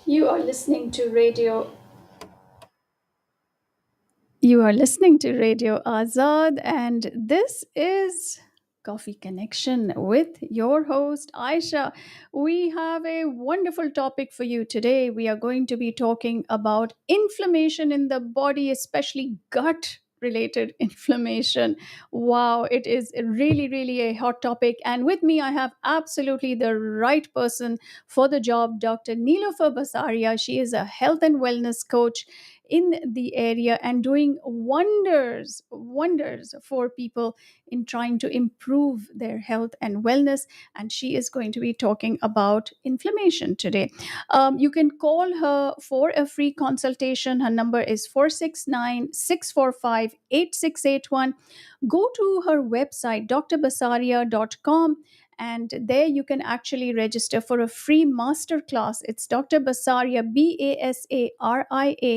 You are listening to Radio. You are listening to Radio Azad, and this is Coffee Connection with your host Ayesha. We have a wonderful topic for you today. We are going to be talking about inflammation in the body, especially gut related inflammation. Wow, it is really, really a hot topic. And with me, I have absolutely the right person for the job, Dr. Neelofer Basaria. She is a health and wellness coach in the area and doing wonders for people in trying to improve their health and wellness. And she is going to be talking about inflammation today. You can call her for a free consultation. Her number is 469 645 8681. Go to her website drbasaria.com, and there you can actually register for a free master class. It's Dr. Basaria,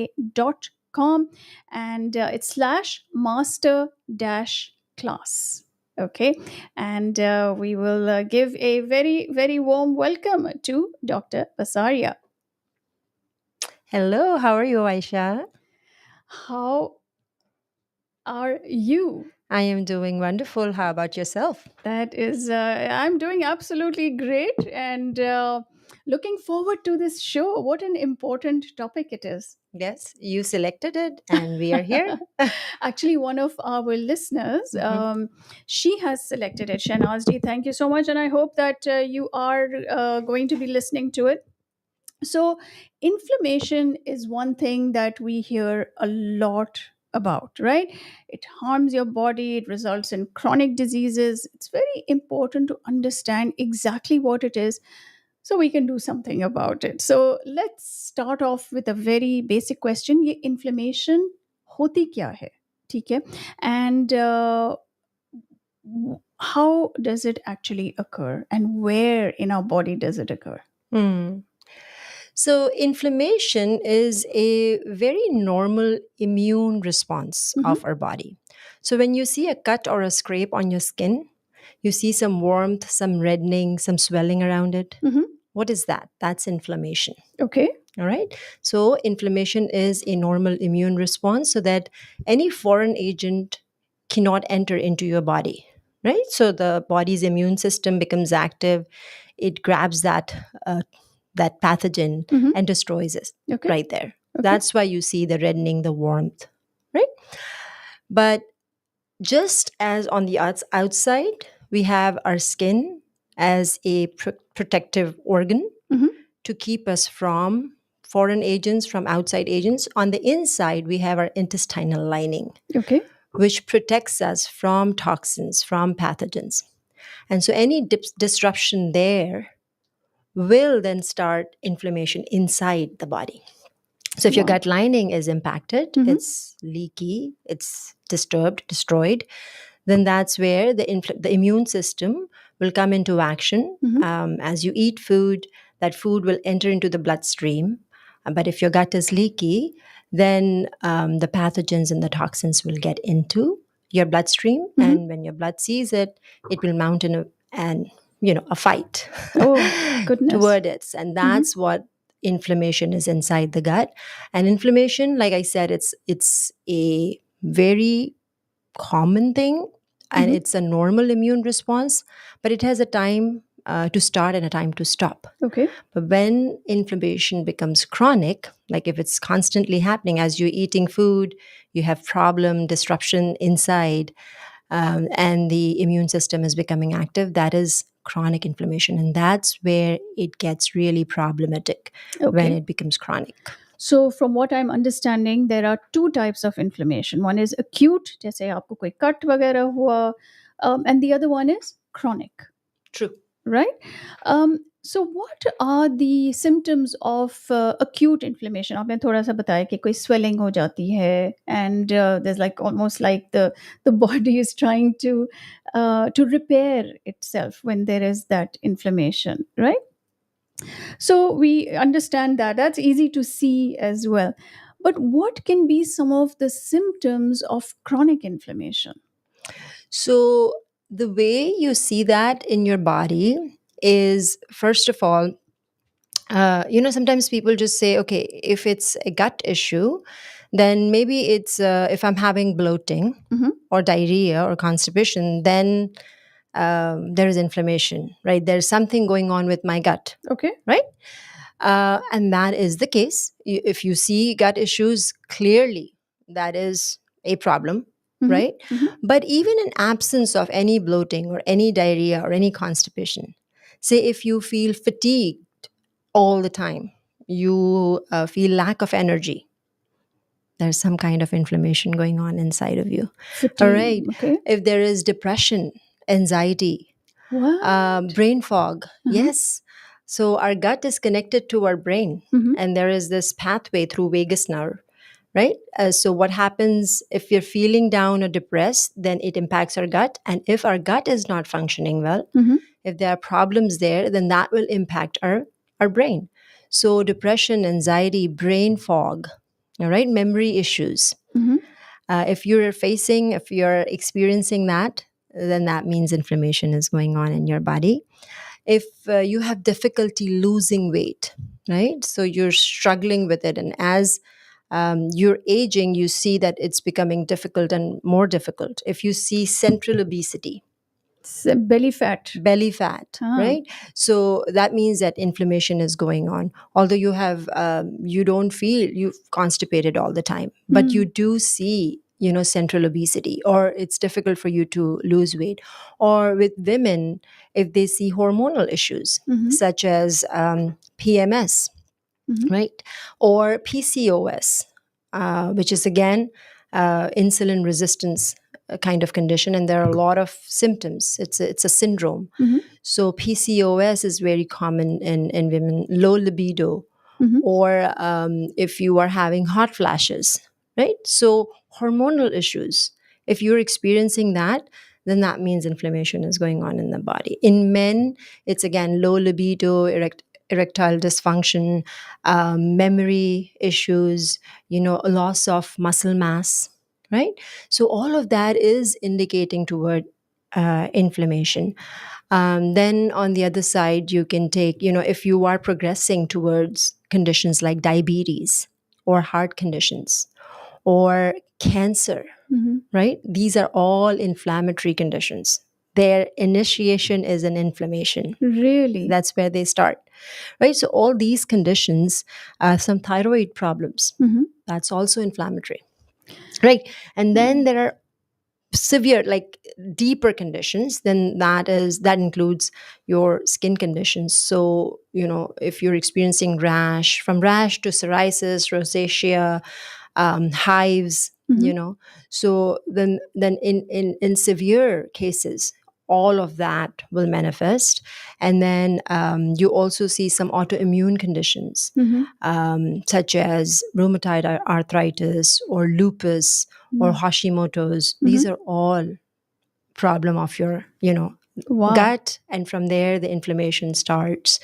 basaria.com, and it's slash master dash class. Okay, and we will give a very, very warm welcome to Dr. Basaria. Hello, how are you, Aisha? How are you? I am doing wonderful. How about yourself? That is, I'm doing absolutely great and looking forward to this show. What an important topic it is. Yes, you selected it, and we are here. Actually, one of our listeners, Mhm. she has selected it. Shanazji, thank you so much. And I hope that you are going to be listening to it. So, inflammation is one thing that we hear a lot about, right? It harms your body, it results in chronic diseases. It's very important to understand exactly what it is so we can do something about it. So, let's start off with a very basic question. ये inflammation होती क्या है? ठीक है? And how does it actually occur and where in our body does it occur? Hmm. So, inflammation is a very normal immune response Mhm. of our body. So, when you see a cut or a scrape on your skin, you see some warmth, some reddening, some swelling around it. Mhm. What is that? That's inflammation. Okay. All right. So, inflammation is a normal immune response so that any foreign agent cannot enter into your body, right? So, the body's immune system becomes active. It grabs that pathogen Mhm. and destroys it Okay. right there. Okay. That's why you see the reddening, the warmth, right? But just as on the outside, we have our skin as a protective organ Mhm. to keep us from foreign agents, from outside agents. On the inside, we have our intestinal lining, Okay. which protects us from toxins, from pathogens. And so any disruption there will then start inflammation inside the body. So if your Wow. gut lining is impacted, Mhm. it's leaky, it's disturbed, destroyed, then that's where the immune system will come into action. Mhm. As you eat food, that food will enter into the bloodstream. But if your gut is leaky, then the pathogens and the toxins will get into your bloodstream. Mhm. And when your blood sees it, it will mount a fight Oh, goodness. toward it. And Mhm. that's what inflammation is inside the gut. And inflammation, like I said, it's a very common thing, and Mhm. it's a normal immune response, but it has a time to start and a time to stop. Okay. But when inflammation becomes chronic, like if it's constantly happening as you're eating food, you have problem disruption inside, and the immune system is becoming active, that is chronic inflammation, and that's where it gets really problematic when Okay. it becomes chronic. So, from what I'm understanding, there are two types of inflammation. One is acute, जैसे आपको कोई cut वगैरह हुआ, and the other one is chronic. True. Right? So what are the symptoms of acute inflammation? आपने थोड़ा सा बताया कि कोई swelling हो जाती है and there's like almost like the body is trying to repair itself when there is that inflammation, right? So we understand that that's easy to see as well. But what can be some of the symptoms of chronic inflammation? So, the way you see that in your body is, first of all, Sometimes people just say, okay, if it's a gut issue, then maybe it's if I'm having bloating Mm-hmm. or diarrhea or constipation, then there is inflammation, right? There's something going on with my gut, Okay. right? And that is the case. If you see gut issues, clearly that is a problem, Mm-hmm. right? Mm-hmm. But even in absence of any bloating or any diarrhea or any constipation, say if you feel fatigued all the time, you feel lack of energy, there's some kind of inflammation going on inside of you. All Fatigue. right. Okay. If there is depression, anxiety, What? brain fog. Uh-huh. Yes. So our gut is connected to our brain, Mm-hmm. and there is this pathway through vagus nerve, right? So what happens if you're feeling down or depressed, then it impacts our gut. And if our gut is not functioning well, Mm-hmm. if there are problems there, then that will impact our brain. So depression, anxiety, brain fog, all right, memory issues. Mm-hmm. If you're experiencing that, then that means inflammation is going on in your body. If you have difficulty losing weight, right? So you're struggling with it, and as you're aging, you see that it's becoming difficult and more difficult. If you see central obesity, It's belly fat. belly fat, Ah. right? So that means that inflammation is going on. Although you don't feel you've constipated all the time, but you Mm. do see, central obesity, or it's difficult for you to lose weight. Or with women, if they see hormonal issues Mm-hmm. such as PMS, Mm-hmm. right? Or PCOS, which is again insulin resistance kind of condition, and there are a lot of symptoms. It's a syndrome. Mm-hmm. So PCOS is very common in women. Low libido, Mm-hmm. or if you are having hot flashes, right? So hormonal issues. If you're experiencing that, then that means inflammation is going on in the body. In men, it's again low libido, erectile dysfunction, memory issues, a loss of muscle mass, right? So all of that is indicating toward inflammation. Then on the other side, you can take, if you are progressing towards conditions like diabetes or heart conditions or cancer, Mm-hmm. right? These are all inflammatory conditions. Their initiation is an inflammation. Really? That's where they start, right? So all these conditions, some thyroid problems, Mm-hmm. that's also inflammatory, right? And then Oh. there are severe, like deeper conditions, then that includes your skin conditions. So if you're experiencing rash, from rash to psoriasis, rosacea, hives, Mm-hmm. so then in severe cases, all of that will manifest. And then you also see some autoimmune conditions, Mm-hmm. such as rheumatoid arthritis or lupus or Hashimoto's. Mm-hmm. These are all problem of your Wow. gut, and from there the inflammation starts.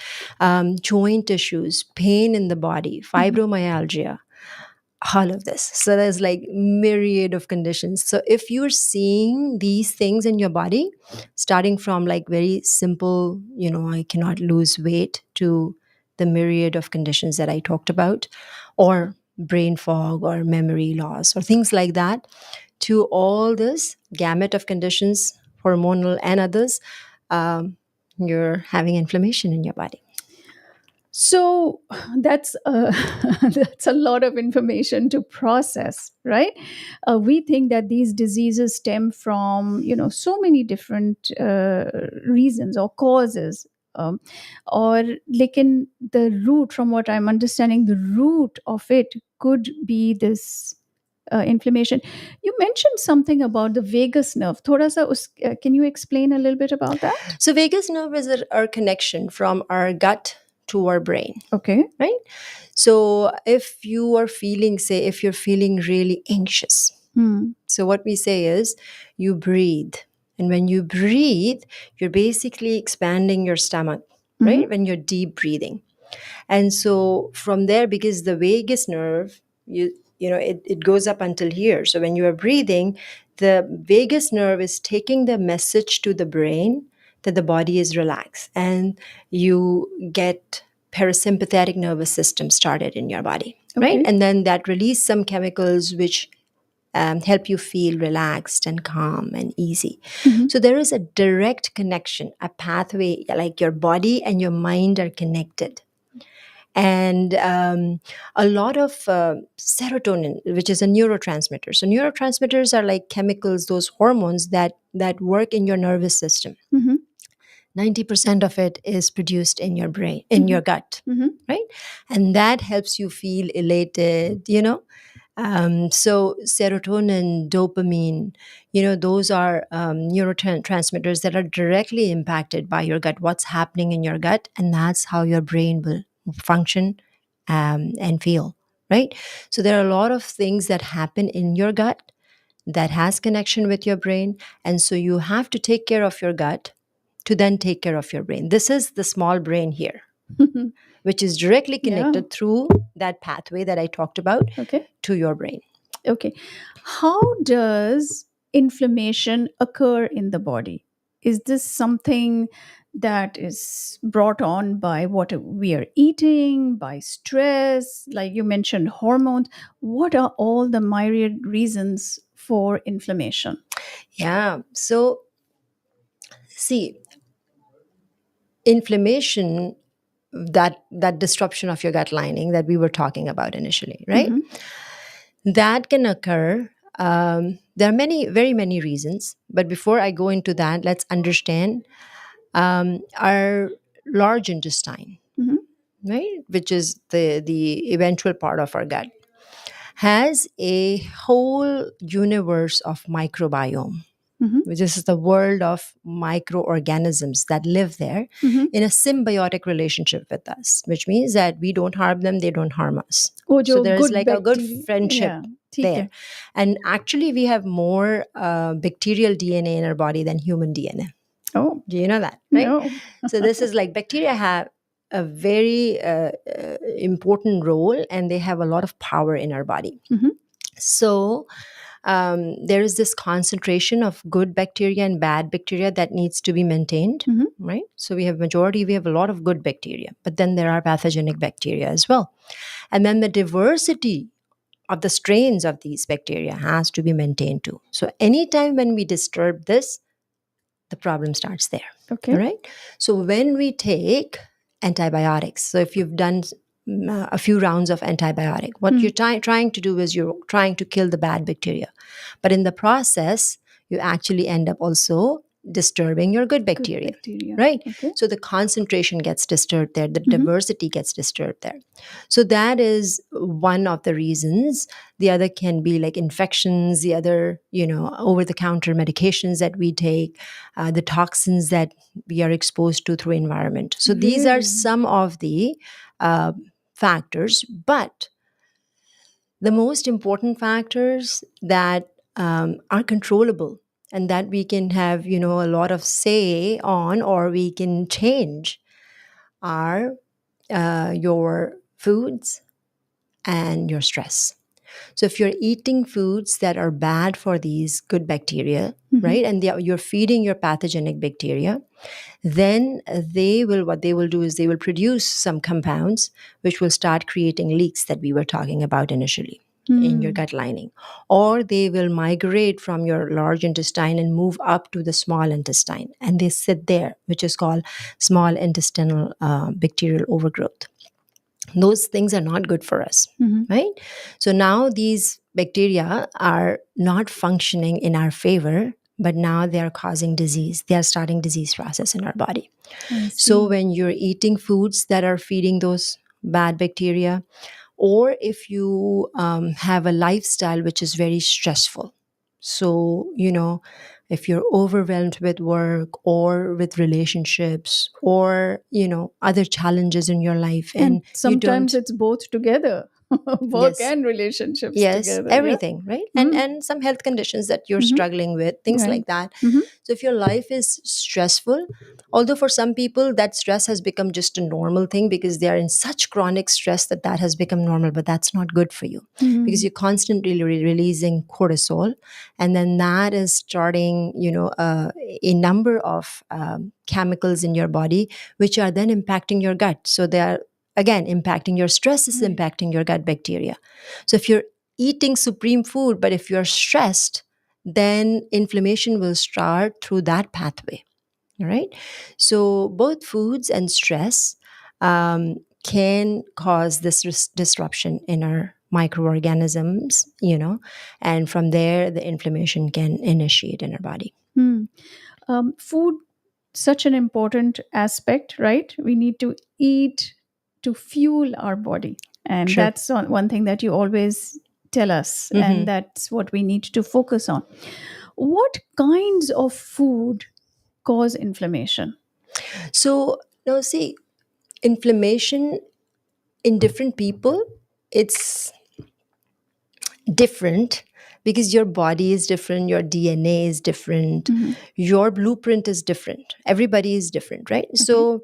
Joint issues, pain in the body, Mm-hmm. fibromyalgia, all of this. So there's like myriad of conditions. So if you're seeing these things in your body, starting from like very simple, I cannot lose weight, to the myriad of conditions that I talked about, or brain fog or memory loss or things like that, to all this gamut of conditions, hormonal and others, you're having inflammation in your body. So that's that's a lot of information to process, right? We think that these diseases stem from so many different reasons or causes, or like in the root. From what I'm understanding, the root of it could be this inflammation. You mentioned something about the vagus nerve. Thoda sa can you explain a little bit about that? So vagus nerve is our connection from our gut to our brain, Okay. right? So if you are feeling, say, if you're feeling really anxious, Hmm. so what we say is you breathe. And when you breathe, you're basically expanding your stomach, Mm-hmm. right? When you're deep breathing. And so from there, because the vagus nerve, it goes up until here. So when you are breathing, the vagus nerve is taking the message to the brain that the body is relaxed, and you get parasympathetic nervous system started in your body, right? Okay. And then that release some chemicals which help you feel relaxed and calm and easy. Mhm. So there is a direct connection, a pathway, like your body and your mind are connected. And a lot of serotonin, which is a neurotransmitter. So neurotransmitters are like chemicals, those hormones that work in your nervous system. Mhm. 90% of it is produced in your brain, in your Mhm. gut, Mhm. right? And that helps you feel elated, you know. So serotonin, dopamine, those are neurotransmitters that are directly impacted by your gut, what's happening in your gut, and that's how your brain will function and feel, right? So there are a lot of things that happen in your gut that has connection with your brain, and so you have to take care of your gut to then take care of your brain. This is the small brain here, which is directly Yeah. connected through that pathway that I talked about Okay. to your brain. Okay. How does inflammation occur in the body? Is this something that is brought on by what we are eating, by stress, like you mentioned, hormones? What are all the myriad reasons for inflammation? Yeah. So, see, inflammation, that disruption of your gut lining that we were talking about initially, right? Mm-hmm. That can occur. There are very many reasons. But before I go into that, let's understand our large intestine, Mm-hmm. right, which is the eventual part of our gut, has a whole universe of microbiome, Mm-hmm. which is the world of microorganisms that live there Mm-hmm. in a symbiotic relationship with us, which means that we don't harm them, they don't harm us. Oh, So जो there's good like a good bacteria. friendship Yeah, ठीक there. है. And actually, we have more bacterial DNA in our body than human DNA. Oh, Do you know that, right? no. So this is like bacteria have a very important role, and they have a lot of power in our body. Mm-hmm. So there is this concentration of good bacteria and bad bacteria that needs to be maintained, Mm-hmm. right? So we have a lot of good bacteria, but then there are pathogenic bacteria as well. And then the diversity of the strains of these bacteria has to be maintained too. So anytime when we disturb this, the problem starts there. All Okay. right. So when we take antibiotics, so if you've done a few rounds of antibiotic, what Mm. you're trying to do is you're trying to kill the bad bacteria. But in the process, you actually end up also disturbing your good Good bacteria, bacteria. right? Okay. So the concentration gets disturbed there, the Mm-hmm. diversity gets disturbed there. So that is one of the reasons. The other can be like infections, the other, over the counter medications that we take, the toxins that we are exposed to through environment. So these are Really? some of the uh, factors, but the most important factors that are controllable and that we can have, a lot of say on, or we can change, are your foods and your stress. So if you're eating foods that are bad for these good bacteria, Mm-hmm. right, and you're feeding your pathogenic bacteria, then what they will do is they will produce some compounds which will start creating leaks that we were talking about initially in your Mm. gut lining, or they will migrate from your large intestine and move up to the small intestine, and they sit there, which is called small intestinal bacterial overgrowth. Those things are not good for us, Mm-hmm. right? So now these bacteria are not functioning in our favor, but now they are causing disease. They are starting disease process in our body. I So see. when you're eating foods that are feeding those bad bacteria, or if you have a lifestyle which is very stressful, so if you're overwhelmed with work or with relationships, or other challenges in your life, And and you sometimes don't. it's both together, work Yes. and relationships Yes, together. Yeah. everything, right? And Mm. and some health conditions that you're Mm-hmm. struggling with, things Right. like that. Mm-hmm. So if your life is stressful, although for some people that stress has become just a normal thing because they are in such chronic stress that has become normal, but that's not good for you, because Mm-hmm. you're constantly releasing cortisol, and then that is starting, a number of chemicals in your body which are then impacting your gut. So they are again impacting your stress, is Right. impacting your gut bacteria. So if you're eating supreme food, but if you're stressed, then inflammation will start through that pathway. All right. So both foods and stress can cause this disruption in our microorganisms, and from there the inflammation can initiate in our body. Hmm. Food, such an important aspect, right? We need to eat to fuel our body, and True. that's one thing that you always tell us, and Hmm. that's what we need to focus on. What kinds of food cause inflammation? So now see, inflammation in different people, it's different because your body is different, your DNA is different, Mhm. your blueprint is different. Everybody is different, right? Okay. So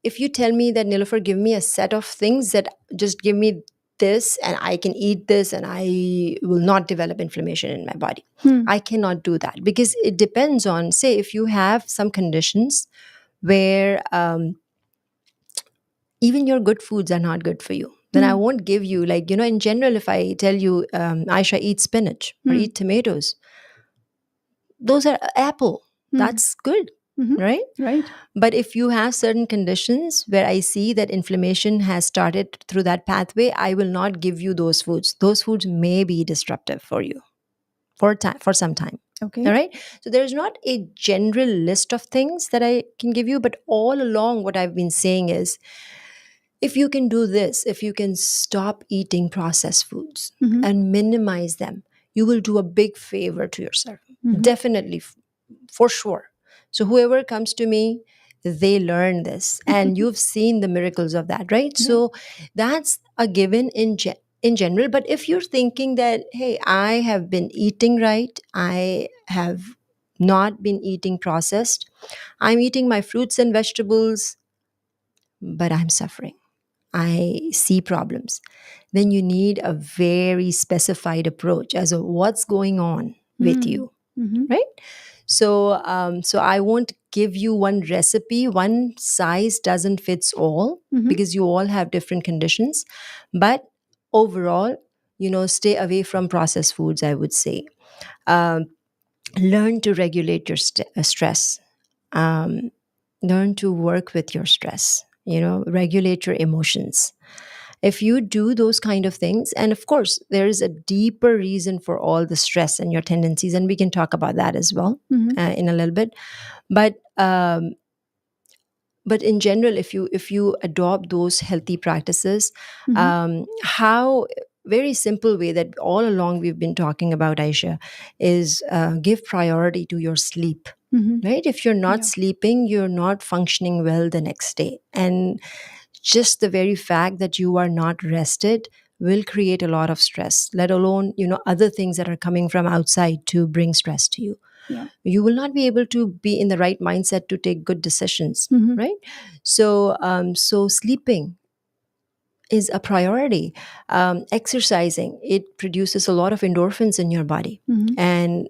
if you tell me that, Nilofer, give me a set of things that just give me this and I can eat this and I will not develop inflammation in my body, Hmm. I cannot do that because it depends on, say, if you have some conditions where even your good foods are not good for you, then I Hmm. won't give you, like, in general, if I tell you, Aisha, eat spinach or Hmm. eat tomatoes, those are apple. Hmm. That's good, Hmm. right? Right. But if you have certain conditions where I see that inflammation has started through that pathway, I will not give you those foods. Those foods may be disruptive for you for some time. All Okay. right. So there's not a general list of things that I can give you, but all along, what I've been saying is, if you can do this, if you can stop eating processed foods Hmm. and minimize them, you will do a big favor to yourself. Hmm. Definitely, for sure. So, whoever comes to me, they learn this, and you've seen the miracles of that, right? Yeah. So, that's a given in general. But if you're thinking that, hey, I have been eating right, I have not been eating processed, I'm eating my fruits and vegetables, but I'm suffering, I see problems, then you need a very specified approach as of what's going on with Hmm. you, Hmm. right? So I won't give you one recipe. One size doesn't fits all Hmm. because you all have different conditions. But overall, stay away from processed foods, I would say. Um, Learn to regulate your stress. Um, Learn to work with your stress. Regulate your emotions. If you do those kind of things, and of course there is a deeper reason for all the stress and your tendencies, and we can talk about that as well Hmm. in a little bit. But um, but in general, if you adopt those healthy practices, Hmm. how very simple way that all along we've been talking about, Aisha, is give priority to your sleep. Hmm. Right? If you're not Yeah. sleeping, you're not functioning well the next day, and just the very fact that you are not rested will create a lot of stress, let alone other things that are coming from outside to bring stress to you. Yeah. You will not be able to be in the right mindset to take good decisions, Hmm. right? So sleeping is a priority. Exercising, it produces a lot of endorphins in your body, Hmm. and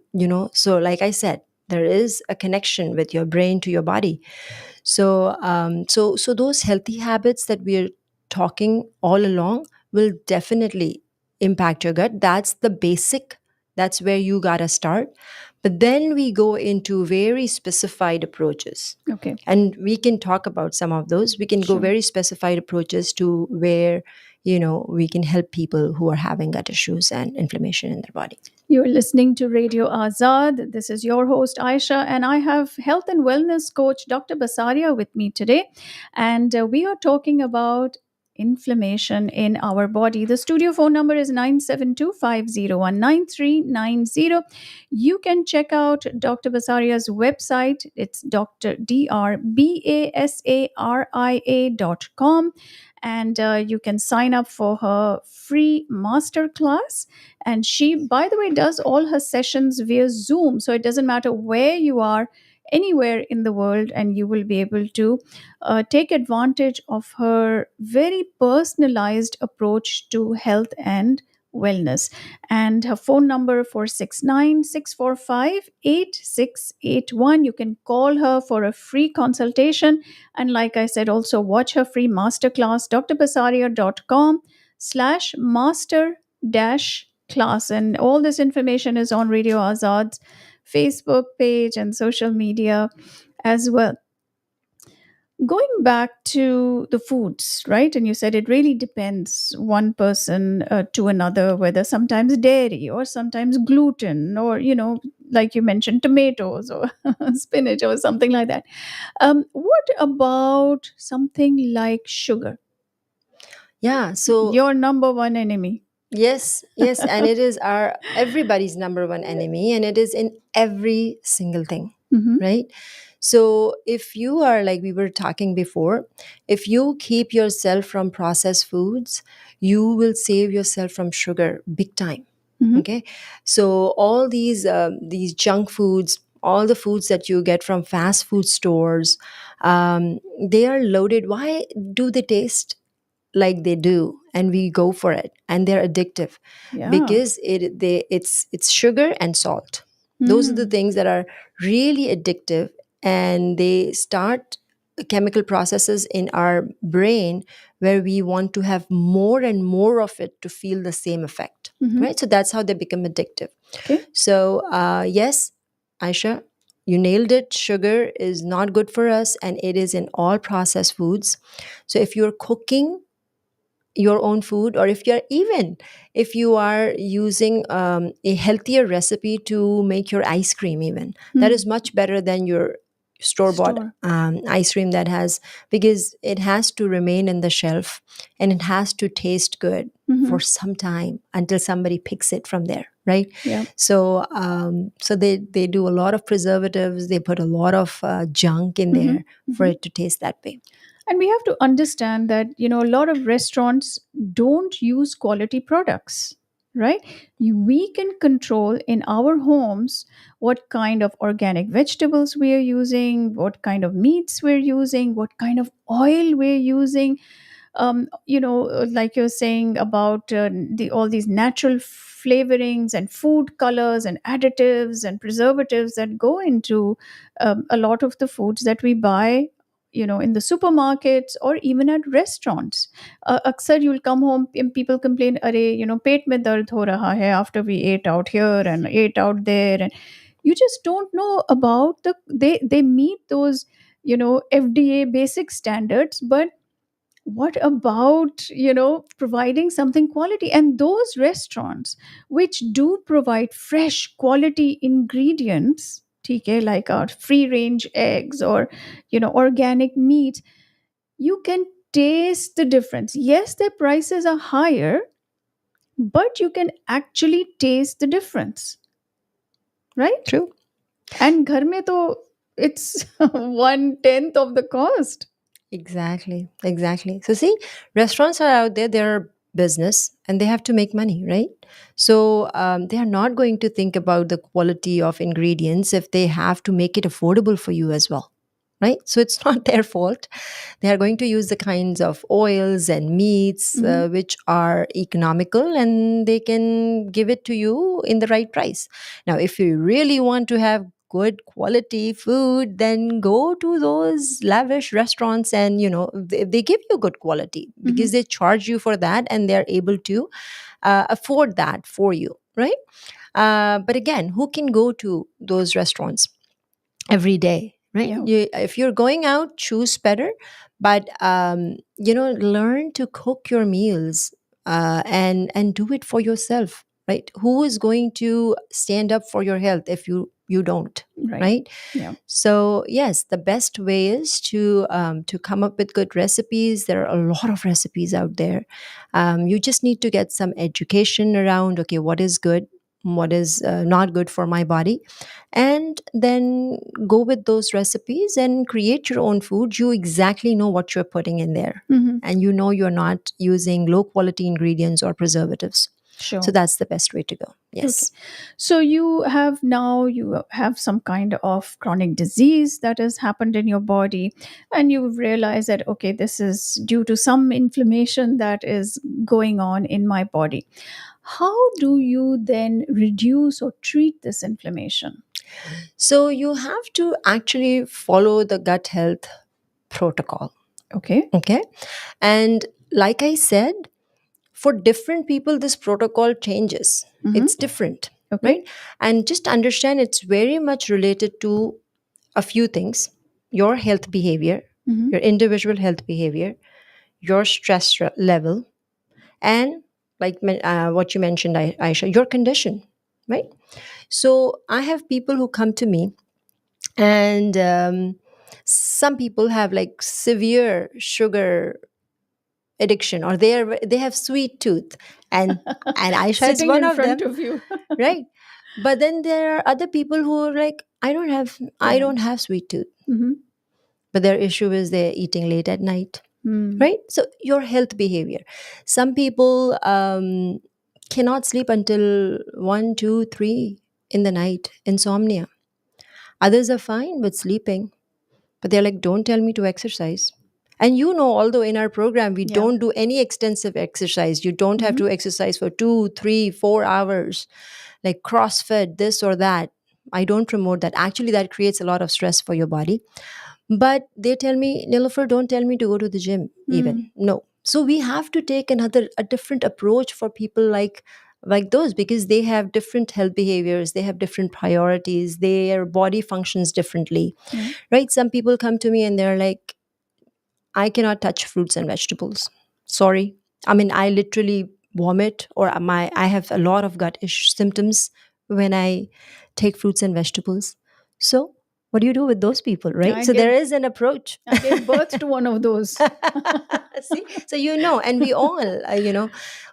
so like I said, there is a connection with your brain to your body. So those healthy habits that we're talking all along will definitely impact your gut. That's the basic. That's where you gotta start. But then we go into very specified approaches, Okay. and we can talk about some of those. We can go Sure. very specified approaches to where we can help people who are having gut issues and inflammation in their body. You're listening to Radio Azad. This is your host, Ayesha, and I have health and wellness coach Dr. Basaria with me today. And we are talking about inflammation in our body. The studio phone number is 972-501-9390. You can check out Dr. Basaria's website. It's drbasaria.com. And you can sign up for her free masterclass, and she, by the way, does all her sessions via Zoom. So it doesn't matter where you are, anywhere in the world, and you will be able to take advantage of her very personalized approach to health and Wellness. And her phone number 469-645-8681. You can call her for a free consultation. And like I said, also watch her free masterclass, drbasaria.com/master dash class. And all this information is on Radio Azad's Facebook page and social media as well. Going back to the foods, right? And you said it really depends one person to another, whether sometimes dairy or sometimes gluten, or, like you mentioned, tomatoes or spinach or something like that. What about something like sugar? Yeah. So Your number one enemy. yes, yes, and it is our everybody's number one enemy, and it is in every single thing, Mm-hmm. right? So if you are like we were talking before, if you keep yourself from processed foods, you will save yourself from sugar big time. Mm-hmm. Okay, so all these junk foods, all the foods that you get from fast food stores, they are loaded. Why do they taste like they do, and we go for it, and they're addictive? Yeah. Because it's sugar and salt. Those are the Mm. things that are really addictive, and they start chemical processes in our brain where we want to have more and more of it to feel the same effect, Mm-hmm. right? So that's how they become addictive. Okay. So yes, Aisha, you nailed it. Sugar is not good for us, and it is in all processed foods. So if you're cooking your own food, or if you are using a healthier recipe to make your ice cream, even that Mm. is much better than your store bought Store. ice cream that has, because it has to remain in the shelf, and it has to taste good Mm-hmm. for some time until somebody picks it from there, right? Yeah. So they do a lot of preservatives, they put a lot of junk in Mm-hmm. there for Mm-hmm. it to taste that way. And we have to understand that, a lot of restaurants don't use quality products, right? We can control in our homes what kind of organic vegetables we are using, what kind of meats we're using, what kind of oil we're using. Like you're saying about all these natural flavorings and food colors and additives and preservatives that go into a lot of the foods that we buy, in the supermarkets or even at restaurants. Aksar you'll come home and people complain, "Are, pet mein dard ho raha hai after we ate out here and ate out there," and you just don't know about they meet those, FDA basic standards, but what about, providing something quality? And those restaurants which do provide fresh quality ingredients, TK, like our free range eggs or, organic meat, you can taste the difference. Yes, their prices are higher, but you can actually taste the difference, right? True. And ghar mein to it's 1/10 of the cost. Exactly, exactly. So, see, restaurants are out there, they're business, and they have to make money, right? So, they are not going to think about the quality of ingredients if they have to make it affordable for you as well, right? So, it's not their fault. They are going to use the kinds of oils and meats Hmm. which are economical, and they can give it to you in the right price. Now, if you really want to have good quality food, then go to those lavish restaurants, and they give you good quality Hmm. because they charge you for that, and they're able to afford that for you, right? But again, who can go to those restaurants every day, right? Yeah. If you're going out, choose better, but learn to cook your meals, and do it for yourself, right? Who is going to stand up for your health if you don't, Right. right? Yeah. So yes, the best way is to come up with good recipes. There are a lot of recipes out there. You just need to get some education around, okay, what is good, what is not good for my body, and then go with those recipes and create your own food. You exactly know what you're putting in there, Hmm. and you're not using low quality ingredients or preservatives. So Sure. that's the best way to go. Okay. Yes. So you have some kind of chronic disease that has happened in your body, and you've realized that, okay, this is due to some inflammation that is going on in my body. How do you then reduce or treat this inflammation? So you have to actually follow the gut health protocol. Okay. Okay. And like I said, for different people, this protocol changes. Mm-hmm. It's different, Okay. right? And just understand it's very much related to a few things: your health behavior, Mm-hmm. your individual health behavior, your stress level, and like what you mentioned, Aisha, your condition, right? So I have people who come to me, and some people have like severe sugar addiction, or they have sweet tooth, and Aisha is Sitting one in of front them, of you. right? But then there are other people who are like, I Yeah. don't have sweet tooth, Mm-hmm. but their issue is they're eating late at night, Mm. right? So your health behavior. Some people cannot sleep until 1, 2, 3 in the night, insomnia. Others are fine with sleeping, but they're like, don't tell me to exercise. And although in our program we Yeah. don't do any extensive exercise, you don't have Mm-hmm. to exercise for 2, 3, 4 hours, like CrossFit, this or that. I don't promote that. Actually, that creates a lot of stress for your body. But they tell me, Nilofer, don't tell me to go to the gym, even. Mm. No. So we have to take a different approach for people like those, because they have different health behaviors, they have different priorities, their body functions differently, Yeah. right? Some people come to me and they're like, I cannot touch fruits and vegetables. Sorry. I mean, I literally vomit, or I have a lot of symptoms when I take fruits and vegetables. So, what do you do with those people, right? I So there gave is an approach. I gave birth to one of those. See, so and we all,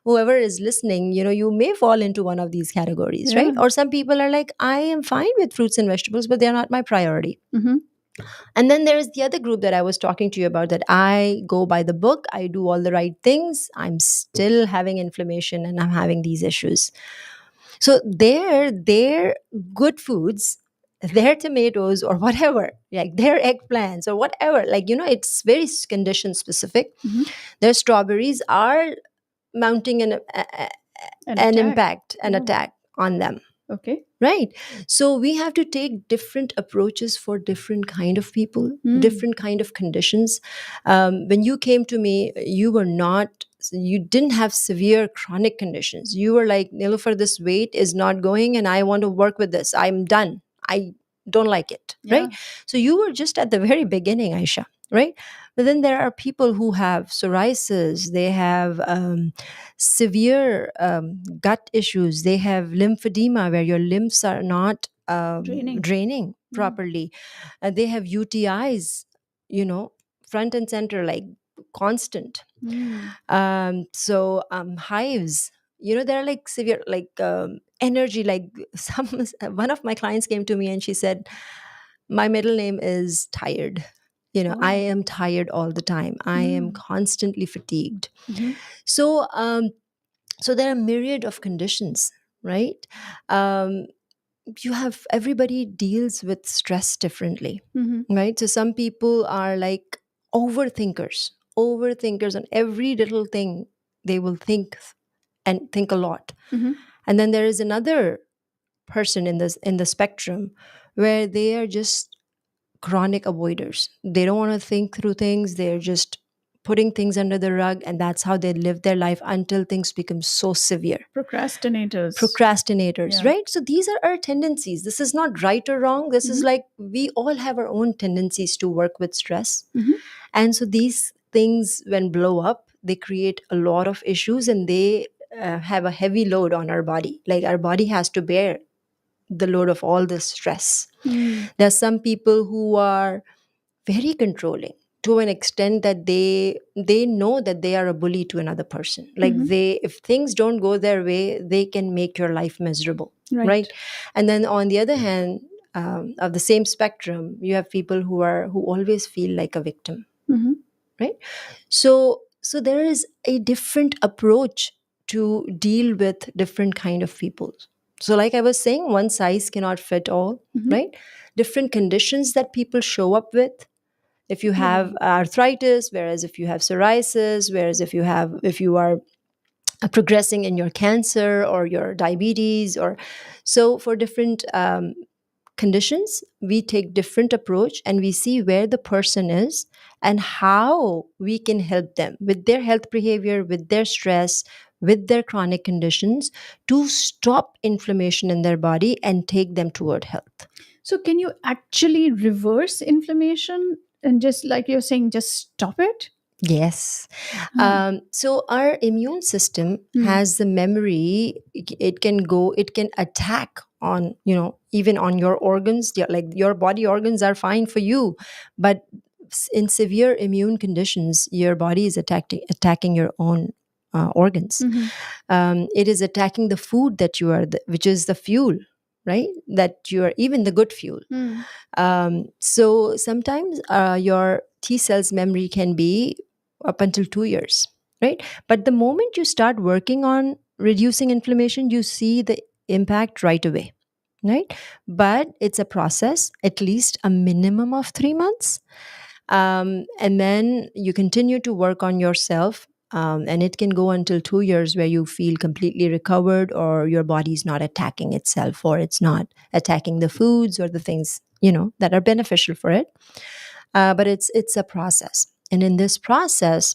whoever is listening, you may fall into one of these categories, right? Yeah. Or some people are like, I am fine with fruits and vegetables, but they're not my priority. Mm-hmm. And then there's the other group that I was talking to you about, that I go by the book, I do all the right things, I'm still having inflammation and I'm having these issues. So their good foods, their tomatoes or whatever, like their eggplants or whatever, like, it's very condition specific. Mm-hmm. Their strawberries are mounting An an attack. impact, an Yeah. attack on them. Okay. Right. So we have to take different approaches for different kind of people, Mm. different kind of conditions. When you came to me, you didn't have severe chronic conditions. You were like, Nilofer, this weight is not going and I want to work with this. I'm done. I don't like it. Yeah. Right. So you were just at the very beginning, Aisha. Right. But then there are people who have psoriasis, they have severe gut issues, they have lymphedema where your lymph are not Draining. draining Mm. properly, they have UTIs, front and center, like constant. Mm. Hives, they're like severe, like energy, like some one of my clients came to me and she said, my middle name is tired. I Oh. am tired all the time, I am Mm. constantly fatigued. Mm-hmm. So there are myriad of conditions, right? um, you have, everybody deals with stress differently, Mm-hmm. right? So some people are like overthinkers on every little thing. They will think and think a lot. Mm-hmm. And then there is another person in the spectrum where they are just chronic avoiders. They don't want to think through things. They're just putting things under the rug, and that's how they live their life until things become so severe. Procrastinators. Procrastinators, Yeah. right? So these are our tendencies. This is not right or wrong. This is Mm-hmm. like, we all have our own tendencies to work with stress. Mm-hmm. And so these things, when blow up, they create a lot of issues, and they have a heavy load on our body. Like, our body has to bear the load of all this stress. Mm. There's some people who are very controlling to an extent that they know that they are a bully to another person. Like, Mm-hmm. if things don't go their way, they can make your life miserable, Right. right? And then on the other hand, of the same spectrum, you have people who always feel like a victim, Mm-hmm. right? So there is a different approach to deal with different kind of people. So like I was saying, one size cannot fit all, Mhm. right? Different conditions that people show up with. If you have Right. arthritis, whereas if you have psoriasis, whereas if you are progressing in your cancer or your diabetes, or so for different conditions, we take different approach and we see where the person is and how we can help them with their health behavior, with their stress, with their chronic conditions, to stop inflammation in their body and take them toward health. So, can you actually reverse inflammation and just like you're saying, just stop it? Yes. Huh. So our immune system Hmm. has the memory. It can go, it can attack on, even on your organs. Like your body organs are fine for you, but in severe immune conditions, your body is attacking your own organs. Hmm. It is attacking the food that you are, which is the fuel, right? That you are, even the good fuel. Hmm. So sometimes your T cells memory can be up until 2 years, right? But the moment you start working on reducing inflammation, you see the impact right away, right? But it's a process, at least a minimum of 3 months. And then you continue to work on yourself. And it can go until 2 years where you feel completely recovered, or your body's not attacking itself, or it's not attacking the foods or the things that are beneficial for it. But it's a process, and in this process,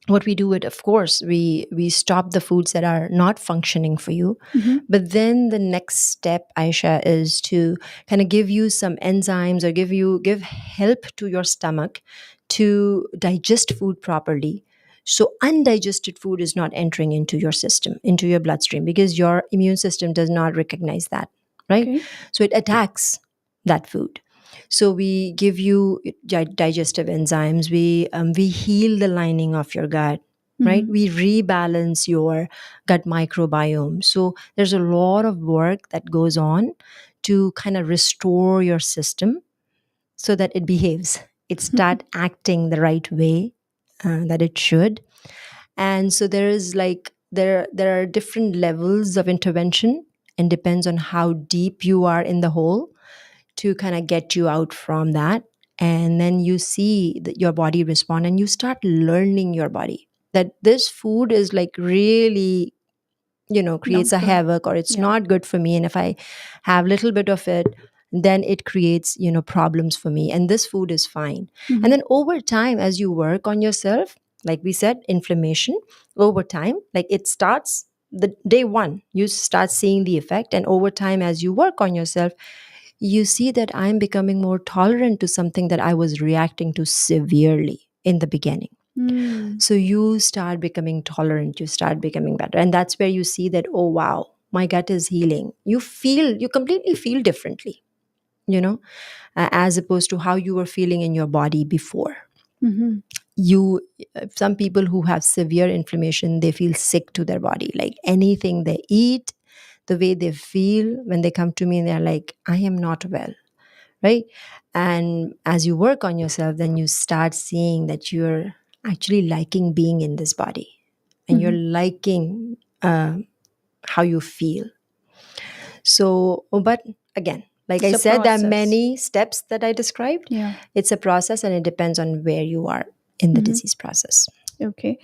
what we do it, of course, we stop the foods that are not functioning for you. Hmm. But then the next step, Aisha, is to kind of give you some enzymes, or give help to your stomach to digest food properly, so undigested food is not entering into your system, into your bloodstream, because your immune system does not recognize that, right? Okay. So it attacks that food. So we give you digestive enzymes. We heal the lining of your gut, right? Hmm. We rebalance your gut microbiome. So there's a lot of work that goes on to kind of restore your system so that it behaves. It start acting the right way that it should. And so there is like there are different levels of intervention, and depends on how deep you are in the hole to kind of get you out from that. And then you see that your body respond, and you start learning your body that this food is like really creates Not a good. havoc, or it's Yeah. not good for me, and if I have little bit of it, then it creates problems for me, and this food is fine. And Hmm. then over time, as you work on yourself, like we said, inflammation over time, like it starts the day one, you start seeing the effect, and over time, as you work on yourself, you see that I'm becoming more tolerant to something that I was reacting to severely in the beginning. Hmm. So you start becoming tolerant, you start becoming better. And that's where you see that, oh, wow, my gut is healing. You completely feel differently, you know, as opposed to how you were feeling in your body before. Hmm. You, some people who have severe inflammation, they feel sick to their body. Like anything they eat, the way they feel when they come to me, they're like, I am not well, right? And as you work on yourself, then you start seeing that you're actually liking being in this body, and you're Hmm. liking how you feel. So, but again, like I It's a said, there are process. many steps that I described. Yeah. It's a process, and it depends on where you are in the Hmm. disease process. Okay.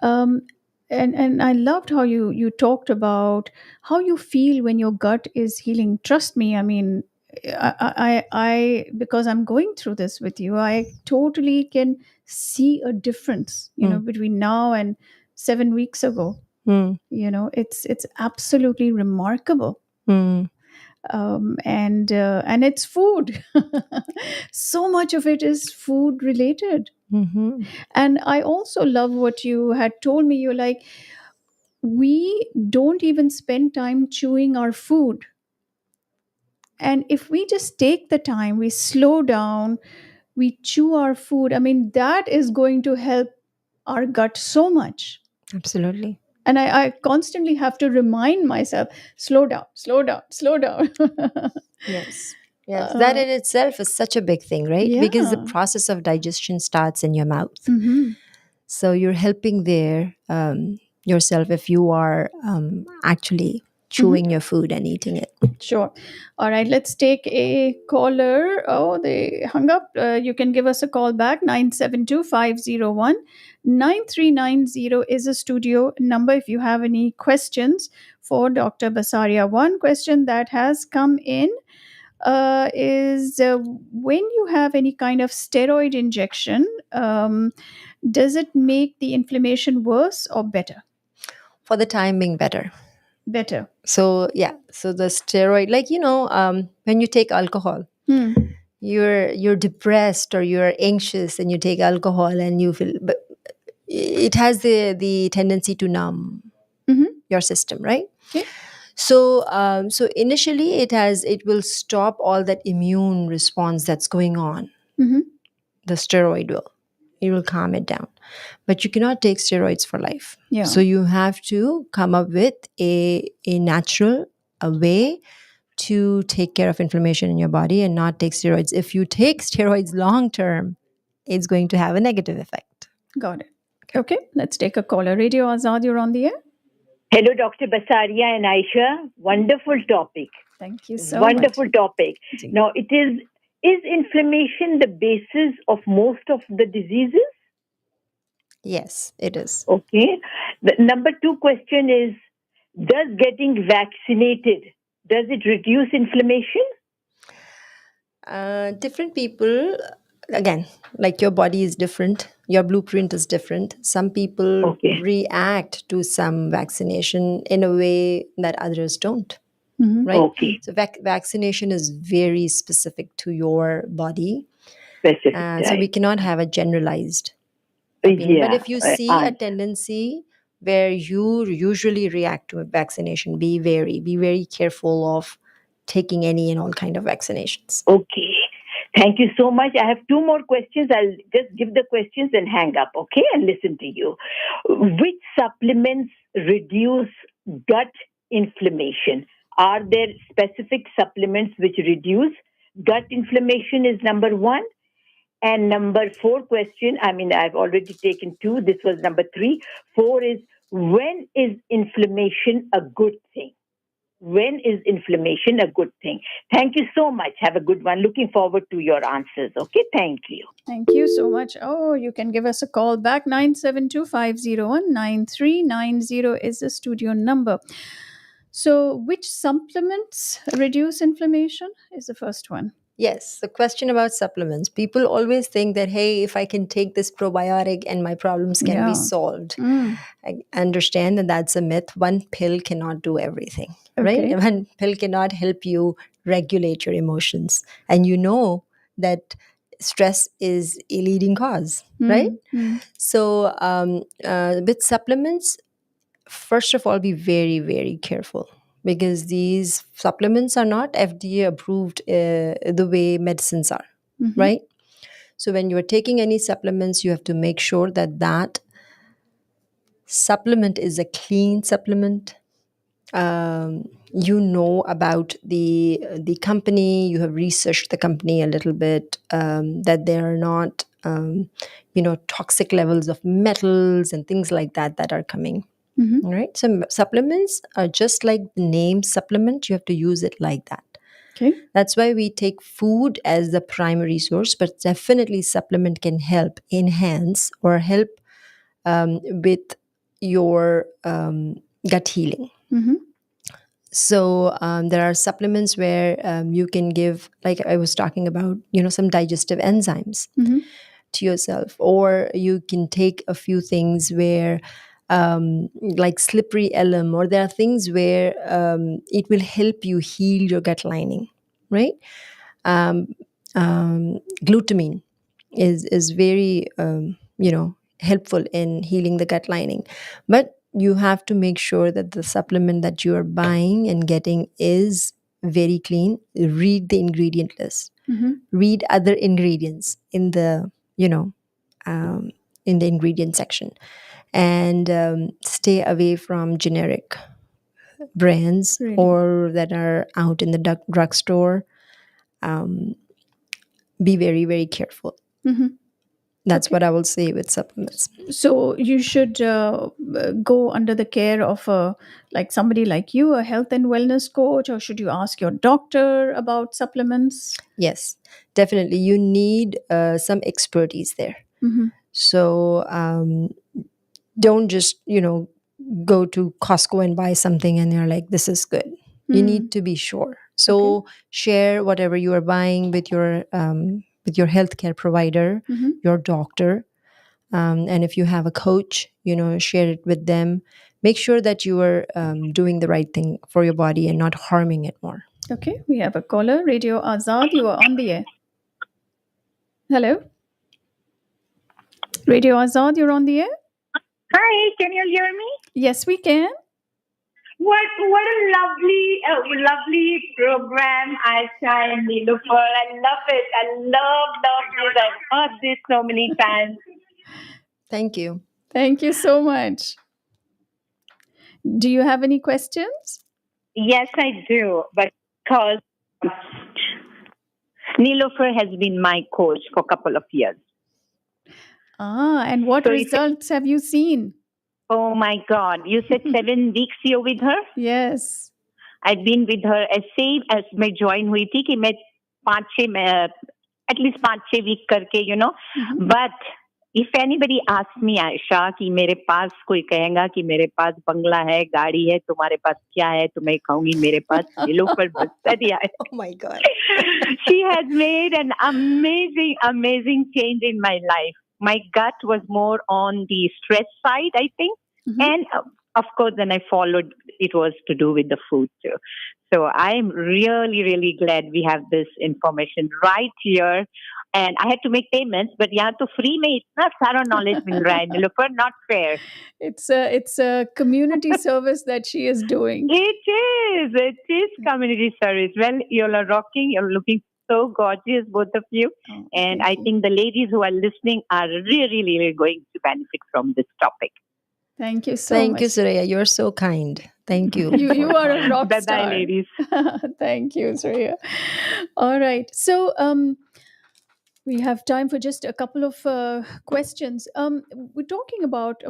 Um, and I loved how you talked about how you feel when your gut is healing. Trust me, I mean, I because I'm going through this with you, I totally can see a difference, Mm, between now and 7 weeks ago. mm, It's absolutely remarkable. mm, And it's food. So much of it is food related. mhm. And I also love what you had told me. You're like, we don't even spend time chewing our food. And if we just take the time, we slow down, we chew our food, I mean, that is going to help our gut so much. Absolutely. And I constantly have to remind myself, slow down, slow down, slow down. Yes. Yes. That uh, in itself is such a big thing, right? Because the yeah. process of digestion starts in your mouth. Hmm. So you're helping there. yourself if you are actually chewing your food and eating it. Sure. All right, let's take a caller. Oh, they hung up. You can give us a call back. 972-501-9390 is a studio number if you have any questions for Dr. Basaria. One question that has come in is when you have any kind of steroid injection, does it make the inflammation worse or better? For the time being, better. Better. So yeah, so the steroid, like when you take alcohol, Hmm. you're depressed or you're anxious and you take alcohol and you feel, but it has the tendency to numb Mm-hmm. your system, right? Okay. So initially it will stop all that immune response that's going on. Mm-hmm. The steroid will, it will calm it down, but you cannot take steroids for life. Yeah. So you have to come up with a natural, a way to take care of inflammation in your body and not take steroids. If you take steroids long term, it's going to have a negative effect. Got it. Okay, let's take a caller. Radio Azad, you're on the air. Hello, Dr. Basaria and Ayesha. Wonderful topic. Thank you so much. Wonderful topic. Ji. Now, is inflammation the basis of most of the diseases? Yes, it is. Okay. The number two question is, does getting vaccinated, does it reduce inflammation? Different people, again, like your body is different, your blueprint is different. Some people Okay. react to some vaccination in a way that others don't, Mhm. right? Okay. So vaccination is very specific to your body. Specific, So we right. cannot have a generalized opinion. But Yeah. if you see a tendency where you usually react to a vaccination, be very careful of taking any and all kind of vaccinations. Okay. Thank you so much. I have two more questions. I'll just give the questions and hang up, okay, and listen to you. Which supplements reduce gut inflammation? Are there specific supplements which reduce gut inflammation? Is number one. And number four question, I mean, I've already taken two. This was number three. Four is, when is inflammation a good thing? When is inflammation a good thing? Thank you so much. Have a good one. Looking forward to your answers. Okay, thank you. Thank you so much. Oh, you can give us a call back. 972-501-9390 is the studio number. So, which supplements reduce inflammation is the first one. Yes, the question about supplements. People always think that, hey, if I can take this probiotic and my problems can be Yeah. solved. Mm. I understand that that's a myth. One pill cannot do everything, Okay. right? One pill cannot help you regulate your emotions. And you know that stress is a leading cause, right? Mm. So with supplements, first of all, be very careful, because these supplements are not FDA approved the way medicines are, Mhm. right? So when you are taking any supplements, you have to make sure that that supplement is a clean supplement. You know about the company, you have researched the company a little bit, that there are not toxic levels of metals and things like that that are coming. Mhm. All right. So supplements are just like the name supplement. You have to use it like that. Okay. That's why we take food as the primary source, but definitely supplement can help enhance or help with your gut healing. Mhm. So there are supplements where you can give, like I was talking about, some digestive enzymes Mhm. to yourself, or you can take a few things where like slippery elm, or there are things where it will help you heal your gut lining, right? um, Glutamine is very helpful in healing the gut lining, but you have to make sure that the supplement that you are buying and getting is very clean. Read the ingredient list, Mhm. read other ingredients in the um, in the ingredient section, and stay away from generic brands Really. or that are out in the drugstore. um, be very careful. Mhm. That's Okay. what I will say with supplements. So you should go under the care of like somebody like you, a health and wellness coach, or should you ask your doctor about supplements? Yes, definitely. You need some expertise there. Mm-hmm. So don't just, go to Costco and buy something and you're like, this is good. You Hmm. need to be sure. Okay. So share whatever you are buying with your healthcare provider, Mm-hmm. your doctor, and if you have a coach, share it with them. Make sure that you are doing the right thing for your body and not harming it more. Okay. We have a caller, Radio Azad. You are on the air. Hello, Radio Azad. You're on the air. Hi, can you hear me? Yes, we can. What a lovely program, Aisha and Neelofer. I love it. I love this. I've heard this so many times. Thank you. Thank you so much. Do you have any questions? Yes, I do. But because Neelofer has been my coach for a couple of years. And what So if, results have you seen? oh my God, you said 7 weeks you're with her? Yes. I've been with her ऐसे ही as मैं join हुई थी कि मैं 5-6 at least 5-6 week करके Mhm. But if anybody ask me Ayesha कि मेरे पास कोई कहेगा कि मेरे पास बंगला है गाड़ी है तुम्हारे पास क्या है तो मैं कहूंगी मेरे पास नीलोफर बसारिया है. Oh my God. She has made an amazing change in my life. My gut was more on the stress side, I think. Mhm. And of course, then I followed, it was to do with the food too. So I'm really glad we have this information right here. And I had to make payments, but yeah, to free में इतना सारा knowledge मिल रहा है, Nilofer, not fair. It's a community service that she is doing. It is community service. Well, you all are rocking. You're looking so gorgeous, both of you. Oh, And thank I you. think the ladies who are listening are really going to benefit from this topic. Thank you so Thank you, much. Surya. You're so kind. Thank you. You are a rock Bye-bye, star. ladies. Thank you, Surya. All right. So we have time for just a couple of questions. We're talking about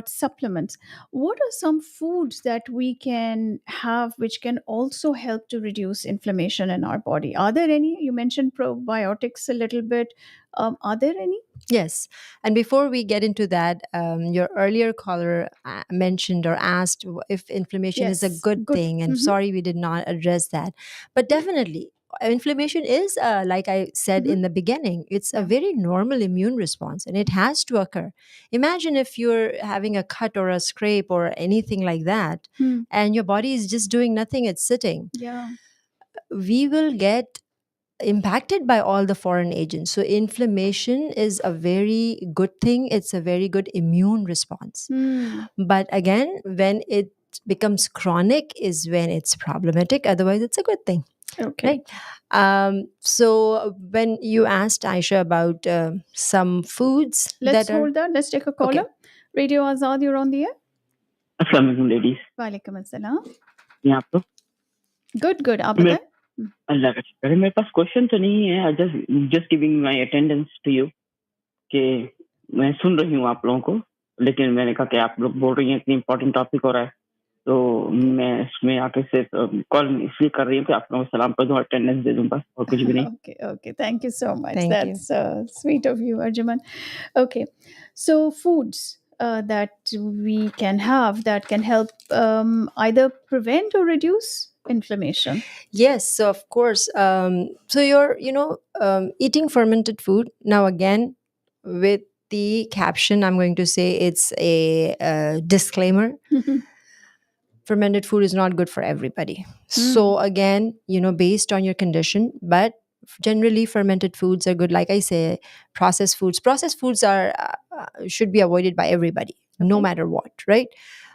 supplements. What are some foods that we can have which can also help to reduce inflammation in our body? Are there any? You mentioned probiotics a little bit. Are there any? Yes. And before we get into that, your earlier caller mentioned or asked if inflammation is a Yes. good Good. thing. And Mhm. sorry, we did not address that. But definitely, inflammation is, like I said Mhm. in the beginning, it's a Yeah. very normal immune response and it has to occur. Imagine if you're having a cut or a scrape or anything like that, Hmm. and your body is just doing nothing, it's sitting. Yeah. We will get impacted by all the foreign agents. So, inflammation is a very good thing, it's a very good immune response. Hmm. But again, when it becomes chronic, is when it's problematic. Otherwise, it's a good thing, Okay. right? So, when you asked Aisha about some foods Let's that are hold that. Let's take a okay, caller. Radio Azad, you're on the air. अस्सलाम ladies. Walaikum assalam. यहाँ आप लोग Good. आप मैं बताएं? अल्लाह का शुक्र है. मेरे पास क्वेश्चन तो नहीं है. I just giving my attendance to you कि मैं सुन रही हूँ आप लोगों को, लेकिन मैंने कहा कि आप लोग बोल रही हैं इतनी इंपॉर्टेंट टॉपिक हो रहा है, तो मैं इसमें आके से कॉल इसलिए कर रही हूँ कि आप लोगों को सलाम कर दूँ, अटेंडेंस दे दूँ, बस और कुछ भी नहीं. Okay. Thank you so much. Thank you. That's sweet of you, Arjuman. Okay. So, foods that we can have that can help either prevent or reduce inflammation. yes. So, of course, so you're, eating fermented food. Now, again, with the caption, I'm going to say it's a disclaimer. Fermented food is not good for everybody. So again, based on your condition, but generally fermented foods are good. Like I say, processed foods are should be avoided by everybody, no Okay. matter what, right?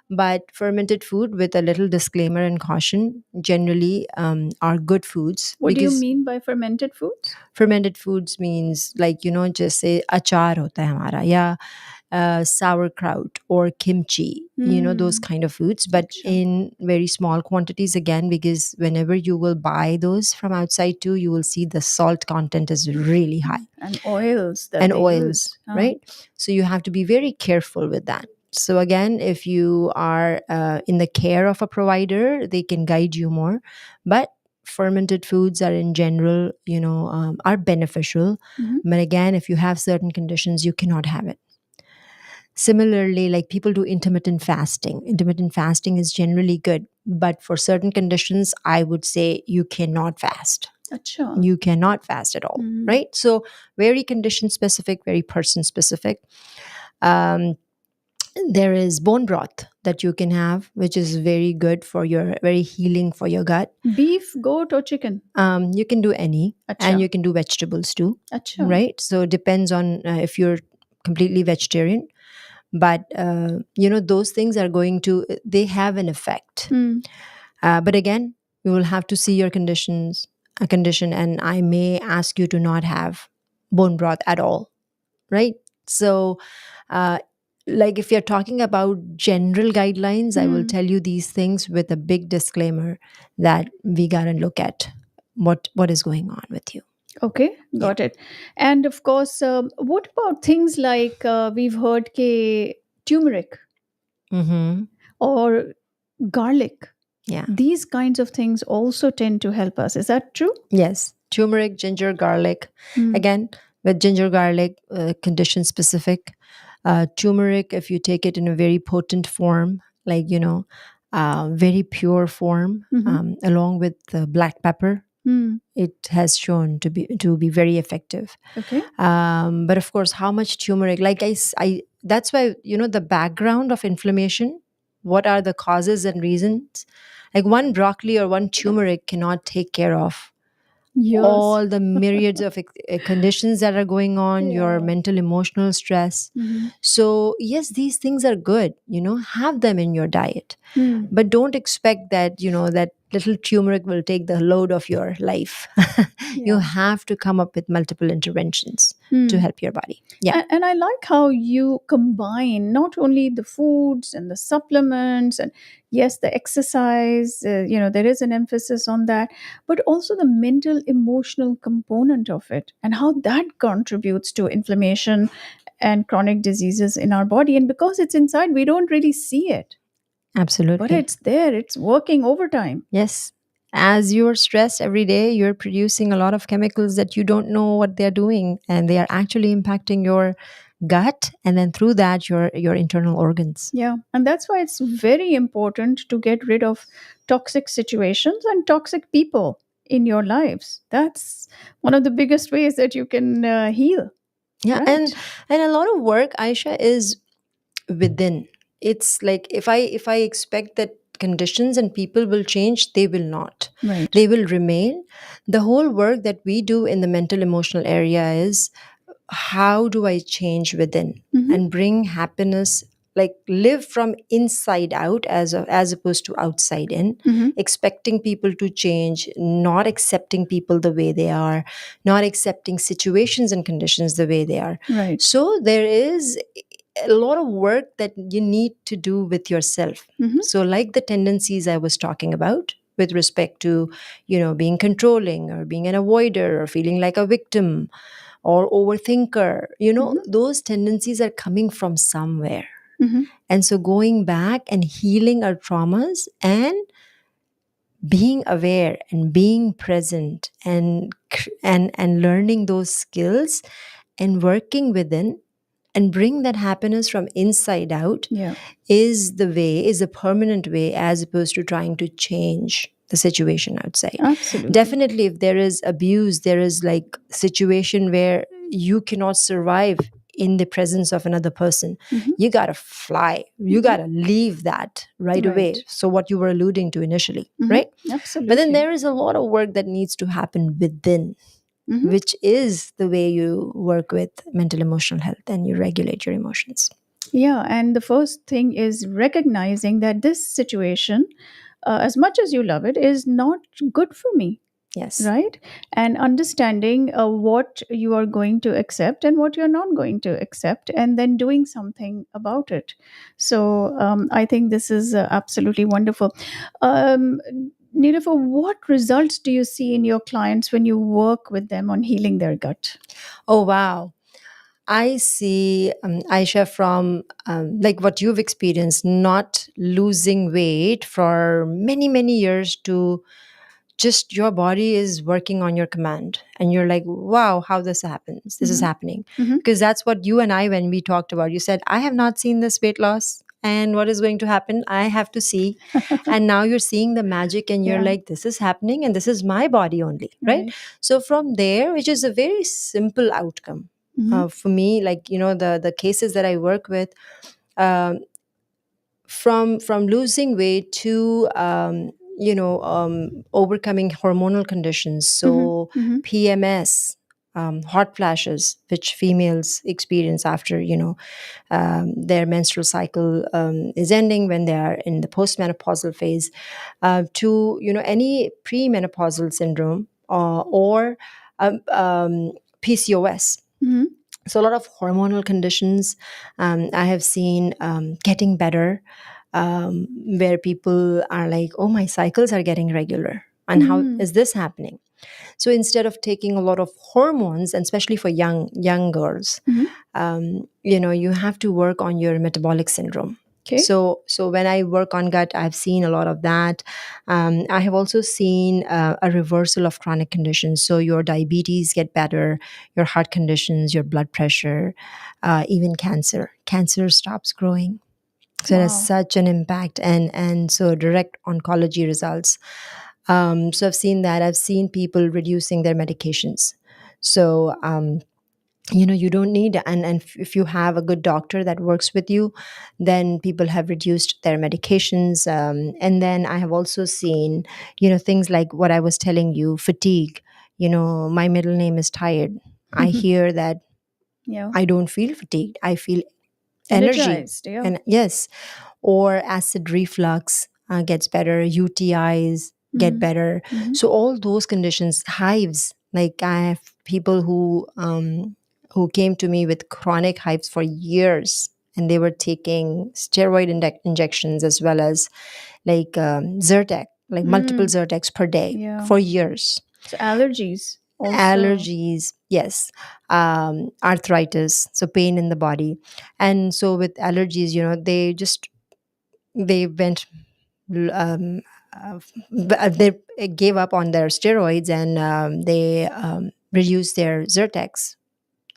But fermented food, with a little disclaimer and caution, generally are good foods. What do you Because mean by fermented foods? fermented foods means, like, just say achar hota hai hamara, ya sauerkraut or kimchi, those kind of foods, but Acha. in very small quantities, again, because whenever you will buy those from outside too, you will see the salt content is really high, And oils that and they oils, use. right? So you have to be very careful with that. So again, if you are in the care of a provider, they can guide you more. But fermented foods are in general, are beneficial. Mhm. But again, if you have certain conditions, you cannot have it. Similarly, like people do intermittent fasting. Intermittent fasting is generally good, but for certain conditions, I would say you cannot fast. Acha. You cannot fast at all, Mm. right? So very condition specific, very person specific. Um, there is bone broth that you can have, which is very good for your, very healing for your gut. Beef, goat, or chicken? You can do any, Acha. and you can do vegetables too, Acha. right? So it depends on if you're completely vegetarian. But those things are going to, they have an effect. Mm. But again, you will have to see your condition, and I may ask you to not have bone broth at all, right? So like if you're talking about general guidelines, I will tell you these things with a big disclaimer that we gotta look at what is going on with you. Okay, got it. And of course, what about things like we've heard turmeric Mm-hmm. or garlic? Yeah. These kinds of things also tend to help us. Is that true? Yes, turmeric, ginger, garlic. Mm. Again, with ginger, garlic, condition specific. Turmeric, if you take it in a very potent form, like, very pure form, Mhm. along with black pepper, Mm. it has shown to be very effective. Okay. But of course, how much turmeric? Like that's why, the background of inflammation. What are the causes and reasons? Like one broccoli or one turmeric cannot take care of Yes. all the myriads of conditions that are going on, your Yeah. mental, emotional stress. Mhm. So, yes, these things are good, have them in your diet. Mm. But don't expect that, that little turmeric will take the load of your life. You Yeah. have to come up with multiple interventions to Mm. help your body. Yeah. And I like how you combine not only the foods and the supplements and yes, the exercise, there is an emphasis on that, but also the mental, emotional component of it and how that contributes to inflammation and chronic diseases in our body. And because it's inside, we don't really see it, but Absolutely. it's there, it's working overtime. Yes. As you're stressed every day, you're producing a lot of chemicals that you don't know what they're doing, and they are actually impacting your gut, and then through that, your internal organs. Yeah. And that's why it's very important to get rid of toxic situations and toxic people in your lives. That's one of the biggest ways that you can heal. Yeah, Right. and a lot of work, Aisha, is within. It's like if I expect that conditions and people will change, they will not. Right. They will remain. The whole work that we do in the mental emotional area is, how do I change within Mhm. and bring happiness, like live from inside out as opposed to outside in, Mhm. expecting people to change, not accepting people the way they are, not accepting situations and conditions the way they are. Right. So there is a lot of work that you need to do with yourself. Mhm. So like the tendencies I was talking about with respect to, being controlling or being an avoider or feeling like a victim or overthinker, Mhm. those tendencies are coming from somewhere. Mhm. And so going back and healing our traumas and being aware and being present and learning those skills and working within and bring that happiness from inside out Yeah. is a permanent way, as opposed to trying to change the situation outside. Absolutely. Definitely, if there is abuse, there is like situation where you cannot survive in the presence of another person, Mhm. you gotta fly, you gotta leave that right away. Right. So what you were alluding to initially, Mhm. right? Absolutely. But then there is a lot of work that needs to happen within, Mhm. which is the way you work with mental emotional health and you regulate your emotions. Yeah, and the first thing is recognizing that this situation, as much as you love it, is not good for me, Yes. right? And understanding what you are going to accept and what you're not going to accept, and then doing something about it. So I think this is absolutely wonderful. Um, Neelofer, what results do you see in your clients when you work with them on healing their gut? Oh, wow. I see, Aisha, from like what you've experienced, not losing weight for many, many years to just your body is working on your command. And you're like, wow, how this happens. This is Hmm. happening. Hmm. Because that's what you and I, when we talked about, you said, I have not seen this weight loss. And what is going to happen? I have to see. And now you're seeing the magic and you're Yeah, like, this is happening and this is my body only, right? right. So from there, which is a very simple outcome Hmm. for me, like, the cases that I work with, um, from losing weight to overcoming hormonal conditions, Hmm. so Hmm. PMS, hot flashes which females experience after their menstrual cycle is ending, when they are in the postmenopausal phase, to any premenopausal syndrome, or PCOS. Hmm. So a lot of hormonal conditions I have seen getting better, where people are like, oh, my cycles are getting regular, and how Hmm. is this happening? So instead of taking a lot of hormones, and especially for young girls, Hmm. you have to work on your metabolic syndrome. Okay. So when I work on gut, I've seen a lot of that. I have also seen a reversal of chronic conditions. So your diabetes get better, your heart conditions, your blood pressure, even cancer stops growing. So it has Wow. such an impact, and so direct oncology results. So I've seen that. I've seen people reducing their medications. So you don't need, and if you have a good doctor that works with you, then people have reduced their medications. And then I have also seen things like what I was telling you, fatigue. My middle name is tired. I hear that. Yeah. I don't feel fatigued, I feel energy. Energized. Yeah. And yes, or acid reflux gets better, UTIs get Hmm. better. Hmm. So all those conditions, hives, like I have people who came to me with chronic hives for years, and they were taking steroid injections, as well as like Zyrtec, like multiple Mm. Zyrtecs per day Yeah. for years. So allergies also. Allergies, yes. Arthritis, so pain in the body. And so with allergies, they went um, they gave up on their steroids, and they reduced their Zyrtecs,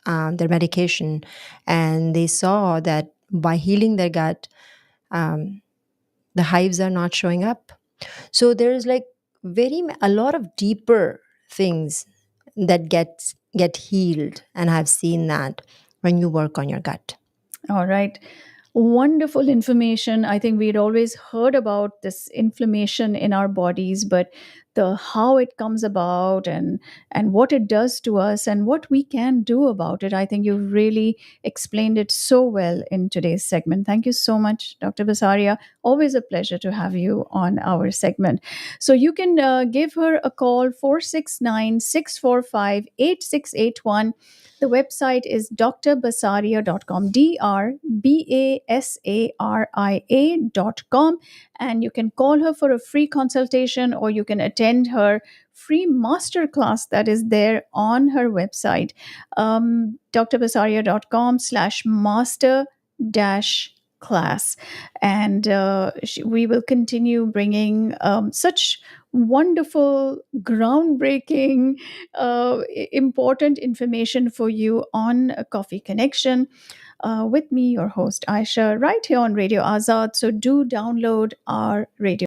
their medication, and they saw that by healing their gut, um, the hives are not showing up. So there's like a lot of deeper things that get healed, and I've seen that when you work on your gut. All right. Wonderful information. I think we'd always heard about this inflammation in our bodies, but the how it comes about and what it does to us and what we can do about it. I think you've really explained it so well in today's segment. Thank you so much, Dr. Basaria. Always a pleasure to have you on our segment. So you can give her a call, 469 645 8681. The website is drbasaria.com, drbasaria.com. And you can call her for a free consultation, or you can attend her free masterclass that is there on her website, drbasaria.com/master dash class. And we will continue bringing such wonderful, groundbreaking, important information for you on a Coffee Connection with me, your host Ayesha, right here on Radio Azad. So do download our Radio